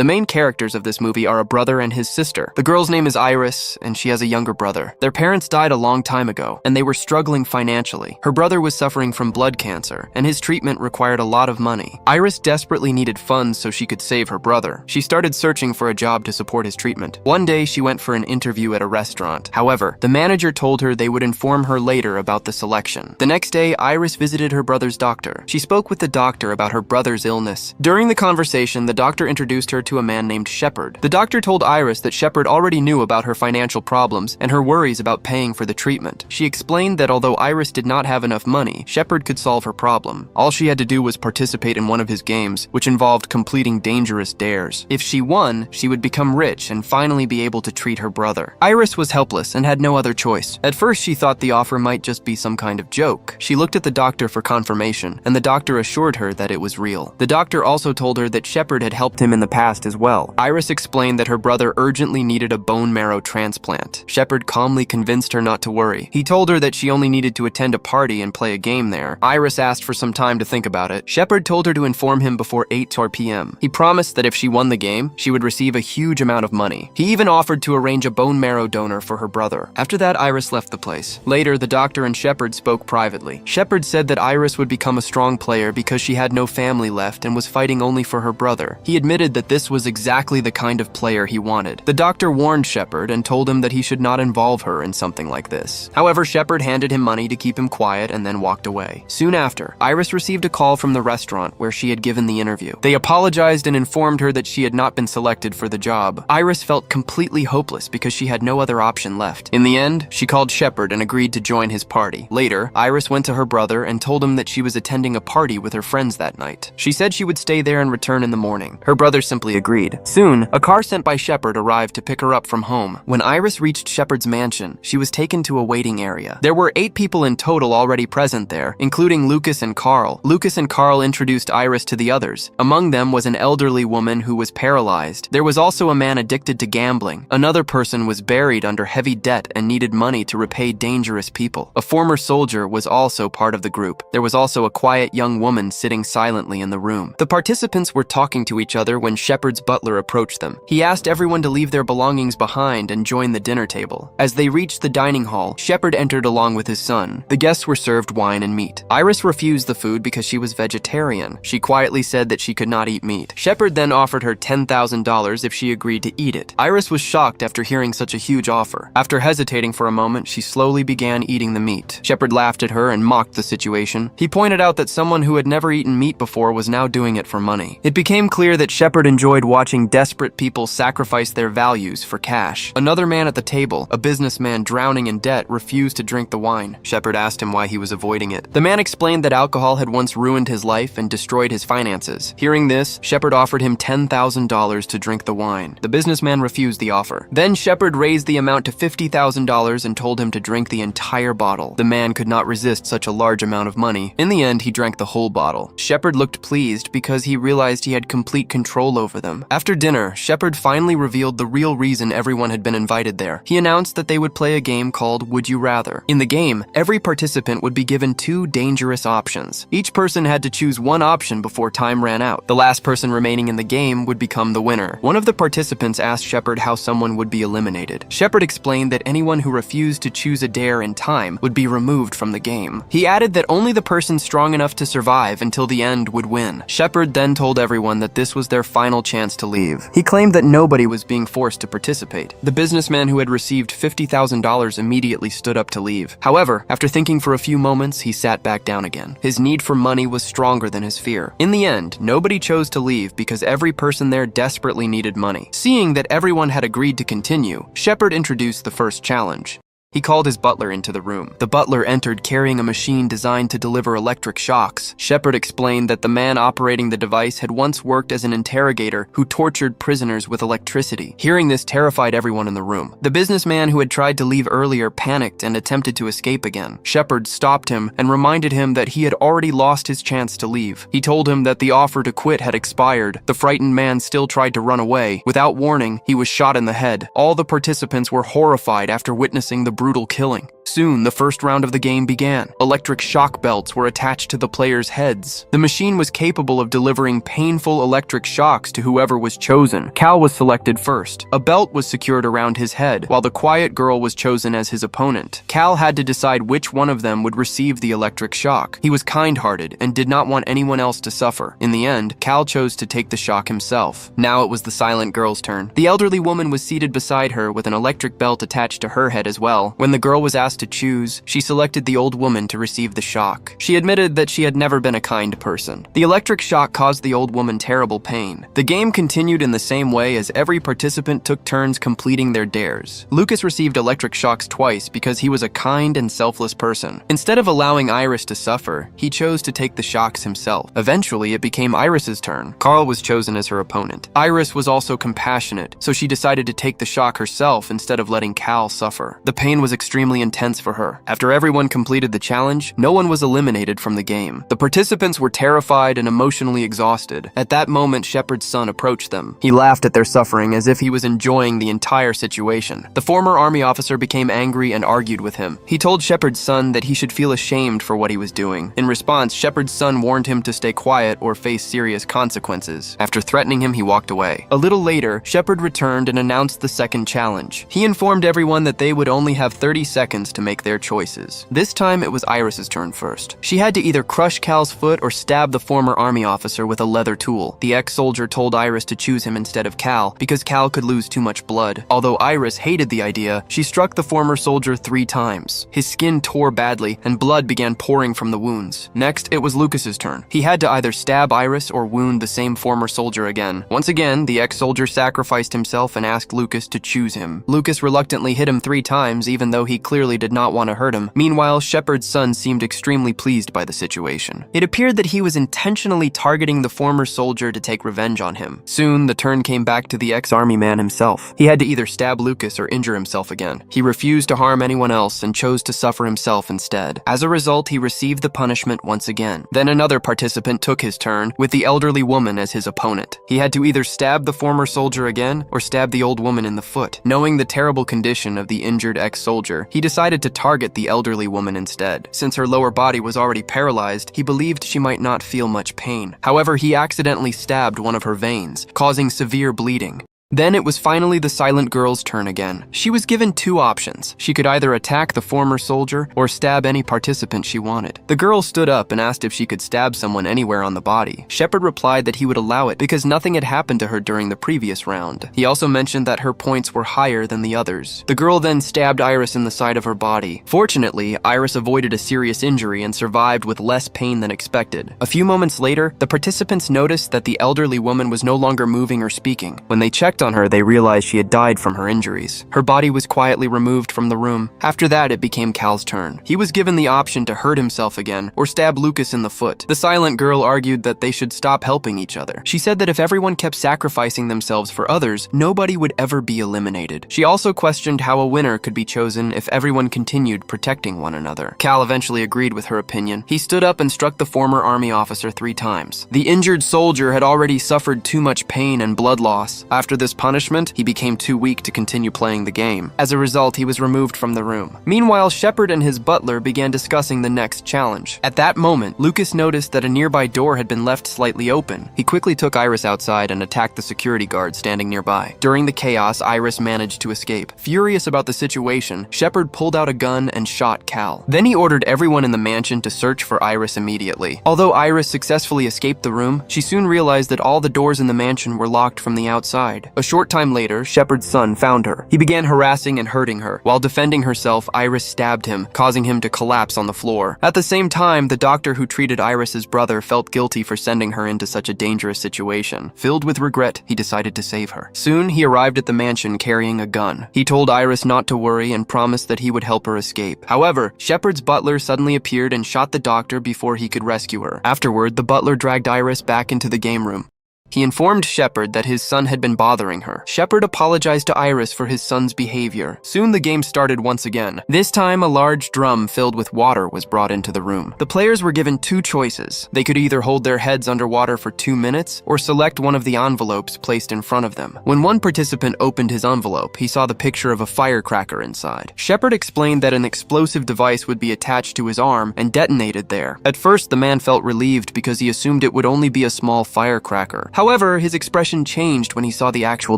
The main characters of this movie are a brother and his sister. The girl's name is Iris, and she has a younger brother. Their parents died a long time ago, and they were struggling financially. Her brother was suffering from blood cancer, and his treatment required a lot of money. Iris desperately needed funds so she could save her brother. She started searching for a job to support his treatment. One day, she went for an interview at a restaurant. However, the manager told her they would inform her later about the selection. The next day, Iris visited her brother's doctor. She spoke with the doctor about her brother's illness. During the conversation, the doctor introduced her to a man named Shepard. The doctor told Iris that Shepard already knew about her financial problems and her worries about paying for the treatment. She explained that although Iris did not have enough money, Shepard could solve her problem. All she had to do was participate in one of his games, which involved completing dangerous dares. If she won, she would become rich and finally be able to treat her brother. Iris was helpless and had no other choice. At first, she thought the offer might just be some kind of joke. She looked at the doctor for confirmation, and the doctor assured her that it was real. The doctor also told her that Shepard had helped him in the past as well. Iris explained that her brother urgently needed a bone marrow transplant. Shepard calmly convinced her not to worry. He told her that she only needed to attend a party and play a game there. Iris asked for some time to think about it. Shepard told her to inform him before 8 p.m. He promised that if she won the game, she would receive a huge amount of money. He even offered to arrange a bone marrow donor for her brother. After that, Iris left the place. Later, the doctor and Shepard spoke privately. Shepard said that Iris would become a strong player because she had no family left and was fighting only for her brother. He admitted that this was exactly the kind of player he wanted. The doctor warned Shepard and told him that he should not involve her in something like this. However, Shepard handed him money to keep him quiet and then walked away. Soon after, Iris received a call from the restaurant where she had given the interview. They apologized and informed her that she had not been selected for the job. Iris felt completely hopeless because she had no other option left. In the end, she called Shepard and agreed to join his party. Later, Iris went to her brother and told him that she was attending a party with her friends that night. She said she would stay there and return in the morning. Her brother simply agreed. Soon, a car sent by Shepard arrived to pick her up from home. When Iris reached Shepard's mansion, she was taken to a waiting area. There were 8 people in total already present there, including Lucas and Carl. Lucas and Carl introduced Iris to the others. Among them was an elderly woman who was paralyzed. There was also a man addicted to gambling. Another person was buried under heavy debt and needed money to repay dangerous people. A former soldier was also part of the group. There was also a quiet young woman sitting silently in the room. The participants were talking to each other when Shepard's butler approached them. He asked everyone to leave their belongings behind and join the dinner table. As they reached the dining hall, Shepard entered along with his son. The guests were served wine and meat. Iris refused the food because she was vegetarian. She quietly said that she could not eat meat. Shepard then offered her $10,000 if she agreed to eat it. Iris was shocked after hearing such a huge offer. After hesitating for a moment, she slowly began eating the meat. Shepard laughed at her and mocked the situation. He pointed out that someone who had never eaten meat before was now doing it for money. It became clear that Shepard enjoyed watching desperate people sacrifice their values for cash. Another man at the table, a businessman drowning in debt, refused to drink the wine. Shepard asked him why he was avoiding it. The man explained that alcohol had once ruined his life and destroyed his finances. Hearing this, Shepard offered him $10,000 to drink the wine. The businessman refused the offer. Then Shepard raised the amount to $50,000 and told him to drink the entire bottle. The man could not resist such a large amount of money. In the end, he drank the whole bottle. Shepard looked pleased because he realized he had complete control over them. After dinner, Shepard finally revealed the real reason everyone had been invited there. He announced that they would play a game called Would You Rather. In the game, every participant would be given 2 dangerous options. Each person had to choose one option before time ran out. The last person remaining in the game would become the winner. One of the participants asked Shepard how someone would be eliminated. Shepard explained that anyone who refused to choose a dare in time would be removed from the game. He added that only the person strong enough to survive until the end would win. Shepard then told everyone that this was their final chance to leave. He claimed that nobody was being forced to participate. The businessman who had received $50,000 immediately stood up to leave. However, after thinking for a few moments, he sat back down again. His need for money was stronger than his fear. In the end, nobody chose to leave because every person there desperately needed money. Seeing that everyone had agreed to continue, Shepard introduced the first challenge. He called his butler into the room. The butler entered carrying a machine designed to deliver electric shocks. Shepard explained that the man operating the device had once worked as an interrogator who tortured prisoners with electricity. Hearing this terrified everyone in the room. The businessman who had tried to leave earlier panicked and attempted to escape again. Shepard stopped him and reminded him that he had already lost his chance to leave. He told him that the offer to quit had expired. The frightened man still tried to run away. Without warning, he was shot in the head. All the participants were horrified after witnessing the brutal killing. Soon, the first round of the game began. Electric shock belts were attached to the players' heads. The machine was capable of delivering painful electric shocks to whoever was chosen. Cal was selected first. A belt was secured around his head, while the quiet girl was chosen as his opponent. Cal had to decide which one of them would receive the electric shock. He was kind-hearted and did not want anyone else to suffer. In the end, Cal chose to take the shock himself. Now it was the silent girl's turn. The elderly woman was seated beside her with an electric belt attached to her head as well. When the girl was asked to choose, she selected the old woman to receive the shock. She admitted that she had never been a kind person. The electric shock caused the old woman terrible pain. The game continued in the same way as every participant took turns completing their dares. Lucas received electric shocks twice because he was a kind and selfless person. Instead of allowing Iris to suffer, he chose to take the shocks himself. Eventually, it became Iris's turn. Carl was chosen as her opponent. Iris was also compassionate, so she decided to take the shock herself instead of letting Cal suffer. The pain was extremely intense for her. After everyone completed the challenge, no one was eliminated from the game. The participants were terrified and emotionally exhausted. At that moment, Shepard's son approached them. He laughed at their suffering as if he was enjoying the entire situation. The former army officer became angry and argued with him. He told Shepard's son that he should feel ashamed for what he was doing. In response, Shepard's son warned him to stay quiet or face serious consequences. After threatening him, he walked away. A little later, Shepard returned and announced the second challenge. He informed everyone that they would only have 30 seconds to make their choices. This time, it was Iris's turn first. She had to either crush Cal's foot or stab the former army officer with a leather tool. The ex-soldier told Iris to choose him instead of Cal because Cal could lose too much blood. Although Iris hated the idea, she struck the former soldier 3 times. His skin tore badly and blood began pouring from the wounds. Next, it was Lucas's turn. He had to either stab Iris or wound the same former soldier again. Once again, the ex-soldier sacrificed himself and asked Lucas to choose him. Lucas reluctantly hit him 3 times even though he clearly did not want to hurt him. Meanwhile, Shepard's son seemed extremely pleased by the situation. It appeared that he was intentionally targeting the former soldier to take revenge on him. Soon, the turn came back to the ex-army man himself. He had to either stab Lucas or injure himself again. He refused to harm anyone else and chose to suffer himself instead. As a result, he received the punishment once again. Then another participant took his turn, with the elderly woman as his opponent. He had to either stab the former soldier again or stab the old woman in the foot. Knowing the terrible condition of the injured ex-soldier, he decided to target the elderly woman instead. Since her lower body was already paralyzed, he believed she might not feel much pain. However, he accidentally stabbed one of her veins, causing severe bleeding. Then it was finally the silent girl's turn again. She was given 2 options. She could either attack the former soldier or stab any participant she wanted. The girl stood up and asked if she could stab someone anywhere on the body. Shepard replied that he would allow it because nothing had happened to her during the previous round. He also mentioned that her points were higher than the others. The girl then stabbed Iris in the side of her body. Fortunately, Iris avoided a serious injury and survived with less pain than expected. A few moments later, the participants noticed that the elderly woman was no longer moving or speaking. When they checked on her, they realized she had died from her injuries. Her body was quietly removed from the room. After that, it became Cal's turn. He was given the option to hurt himself again or stab Lucas in the foot. The silent girl argued that they should stop helping each other. She said that if everyone kept sacrificing themselves for others, nobody would ever be eliminated. She also questioned how a winner could be chosen if everyone continued protecting one another. Cal eventually agreed with her opinion. He stood up and struck the former army officer 3 times. The injured soldier had already suffered too much pain and blood loss. After this punishment, he became too weak to continue playing the game. As a result, he was removed from the room. Meanwhile, Shepard and his butler began discussing the next challenge. At that moment, Lucas noticed that a nearby door had been left slightly open. He quickly took Iris outside and attacked the security guard standing nearby. During the chaos, Iris managed to escape. Furious about the situation, Shepard pulled out a gun and shot Cal. Then he ordered everyone in the mansion to search for Iris immediately. Although Iris successfully escaped the room, she soon realized that all the doors in the mansion were locked from the outside. A short time later, Shepard's son found her. He began harassing and hurting her. While defending herself, Iris stabbed him, causing him to collapse on the floor. At the same time, the doctor who treated Iris's brother felt guilty for sending her into such a dangerous situation. Filled with regret, he decided to save her. Soon, he arrived at the mansion carrying a gun. He told Iris not to worry and promised that he would help her escape. However, Shepard's butler suddenly appeared and shot the doctor before he could rescue her. Afterward, the butler dragged Iris back into the game room. He informed Shepard that his son had been bothering her. Shepard apologized to Iris for his son's behavior. Soon the game started once again. This time, a large drum filled with water was brought into the room. The players were given two choices. They could either hold their heads underwater for 2 minutes or select one of the envelopes placed in front of them. When one participant opened his envelope, he saw the picture of a firecracker inside. Shepard explained that an explosive device would be attached to his arm and detonated there. At first, the man felt relieved because he assumed it would only be a small firecracker. However, his expression changed when he saw the actual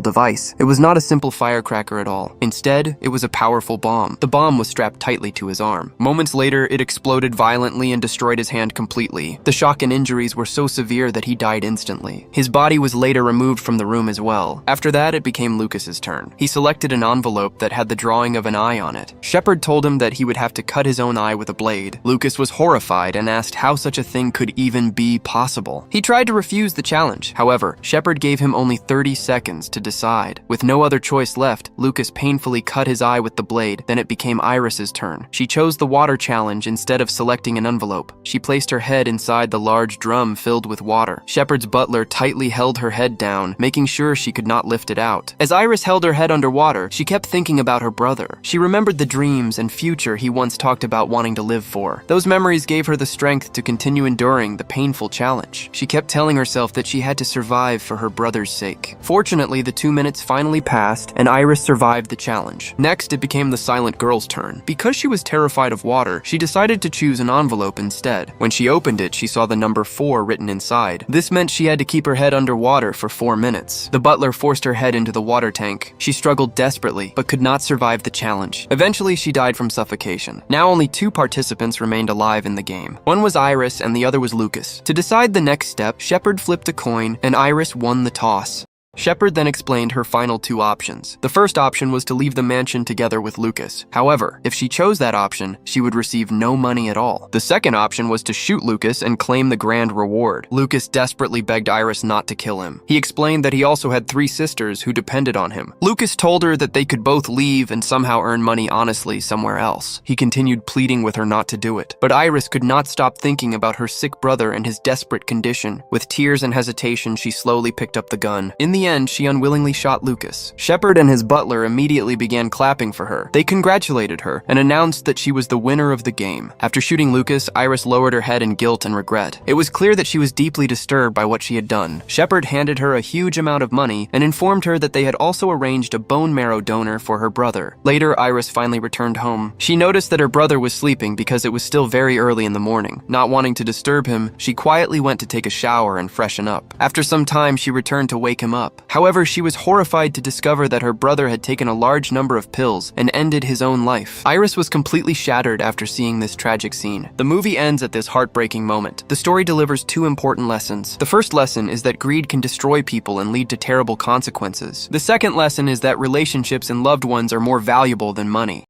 device. It was not a simple firecracker at all. Instead, it was a powerful bomb. The bomb was strapped tightly to his arm. Moments later, it exploded violently and destroyed his hand completely. The shock and injuries were so severe that he died instantly. His body was later removed from the room as well. After that, it became Lucas's turn. He selected an envelope that had the drawing of an eye on it. Shepard told him that he would have to cut his own eye with a blade. Lucas was horrified and asked how such a thing could even be possible. He tried to refuse the challenge. However, Shepard gave him only 30 seconds to decide. With no other choice left, Lucas painfully cut his eye with the blade. Then it became Iris's turn. She chose the water challenge instead of selecting an envelope. She placed her head inside the large drum filled with water. Shepard's butler tightly held her head down, making sure she could not lift it out. As Iris held her head underwater, she kept thinking about her brother. She remembered the dreams and future he once talked about wanting to live for. Those memories gave her the strength to continue enduring the painful challenge. She kept telling herself that she had to survive for her brother's sake. Fortunately, the 2 minutes finally passed, and Iris survived the challenge. Next, it became the silent girl's turn. Because she was terrified of water, she decided to choose an envelope instead. When she opened it, she saw the number 4 written inside. This meant she had to keep her head underwater for 4 minutes. The butler forced her head into the water tank. She struggled desperately, but could not survive the challenge. Eventually, she died from suffocation. Now only 2 participants remained alive in the game. One was Iris, and the other was Lucas. To decide the next step, Shepard flipped a coin, and Iris won the toss. Shepard then explained her final 2 options. The first option was to leave the mansion together with Lucas. However, if she chose that option, she would receive no money at all. The second option was to shoot Lucas and claim the grand reward. Lucas desperately begged Iris not to kill him. He explained that he also had 3 sisters who depended on him. Lucas told her that they could both leave and somehow earn money honestly somewhere else. He continued pleading with her not to do it. But Iris could not stop thinking about her sick brother and his desperate condition. With tears and hesitation, she slowly picked up the gun. In the end, she unwillingly shot Lucas. Shepard and his butler immediately began clapping for her. They congratulated her and announced that she was the winner of the game. After shooting Lucas, Iris lowered her head in guilt and regret. It was clear that she was deeply disturbed by what she had done. Shepard handed her a huge amount of money and informed her that they had also arranged a bone marrow donor for her brother. Later, Iris finally returned home. She noticed that her brother was sleeping because it was still very early in the morning. Not wanting to disturb him, she quietly went to take a shower and freshen up. After some time, she returned to wake him up. However, she was horrified to discover that her brother had taken a large number of pills and ended his own life. Iris was completely shattered after seeing this tragic scene. The movie ends at this heartbreaking moment. The story delivers 2 important lessons. The first lesson is that greed can destroy people and lead to terrible consequences. The second lesson is that relationships and loved ones are more valuable than money.